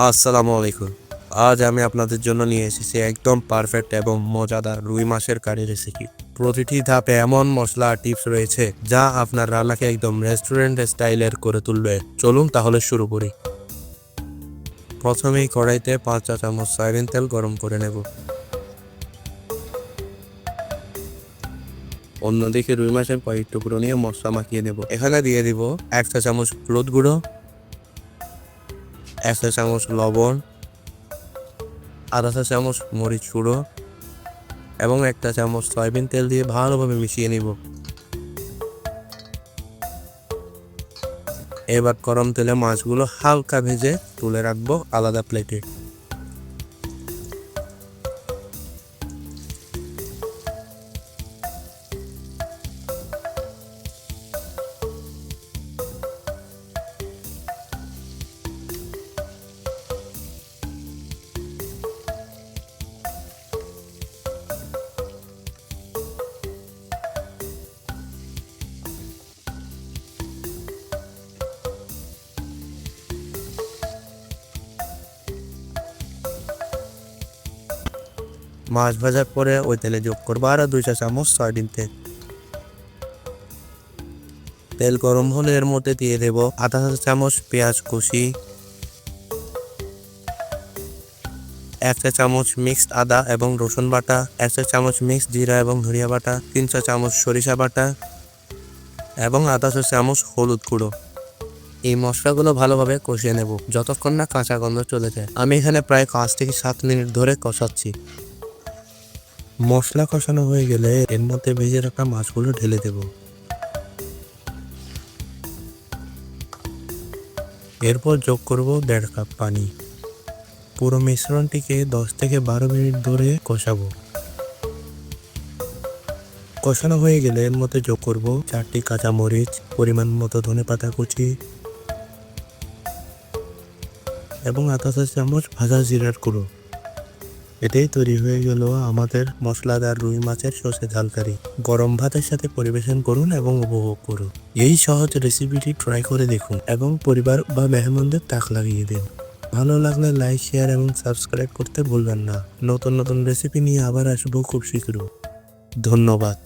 আসসালামু আলাইকুম। আজ আমি আপনাদের জন্য নিয়ে এসেছি একদম পারফেক্ট এবং মজাদার রুই মাছের কারি রেসিপি। প্রতিটি ধাপে এমন মশলা আর টিপস রয়েছে যা আপনার রান্নাকে একদম রেস্টুরেন্ট স্টাইলের করে তুলবে। চলুন তাহলে শুরু করি। প্রথমেই কড়াইতে 5 চা চামচ সয়াবিন তেল গরম করে নেব। অন্যদিকে রুই মাছের কয়েক টুকরো নিয়ে মশলা মাখিয়ে নেব। এখানে দিয়ে দিব 1 চা চামচ হলুদ গুঁড়ো, 1 চা চামচ লবণ, আধা চা চামচ মরিচ গুঁড়ো এবং 1 চা চামচ সয়াবিন তেল দিয়ে ভালোভাবে মিশিয়ে নিব। এবার গরম তেলে মাছগুলো হালকা ভেজে তুলে রাখবো আলাদা প্লেটে। মাছ ভাজার পরে ওই তেলে যোগ করবো আরো 2 চা চামচ সয়াবিন তেল। তেল গরম হলে এর মধ্যে দিয়ে দেব আধা চা চামচ পেঁয়াজ কুচি, 1 চা চামচ মিক্সড আদা এবং রসুন বাটা, 1 চা চামচ মিক্সড জিরা এবং ধনিয়া বাটা, 3 চা চামচ সরিষা বাটা এবং আধা চা চামচ হলুদ গুঁড়ো। এই মশলাগুলো ভালোভাবে কষিয়ে নেব যতক্ষণ না কাঁচা গন্ধ চলে যায়। আমি এখানে প্রায় 5 থেকে 7 মিনিট ধরে কষাচ্ছি। মশলা কষানো হয়ে গেলে এর মধ্যে ভেজে রাখা মাছগুলো ঢেলে দেব। এরপর যোগ করব 1.5 কাপ পানি। পুরো মিশ্রণটিকে 10 থেকে 12 মিনিট ধরে কষাবো। কষানো হয়ে গেলে এর মধ্যে যোগ করব 4টি কাঁচামরিচ, পরিমাণ মতো ধনেপাতা কুচি এবং আধা চা চামচ ভাজা জিরার গুঁড়ো। এটাই তৈরি হয়ে গেল আমাদের মশলাদার রুই মাছের সর্ষে ঝাল কারি। গরম ভাতের সাথে পরিবেশন করুন এবং উপভোগ করুন। এই সহজ রেসিপিটি ট্রাই করে দেখুন এবং পরিবার বা মেহমানদের তাক লাগিয়ে দিন। ভালো লাগলে লাইক, শেয়ার এবং সাবস্ক্রাইব করতে ভুলবেন না। নতুন নতুন রেসিপি নিয়ে আবার আসবো খুব শীঘ্র। ধন্যবাদ।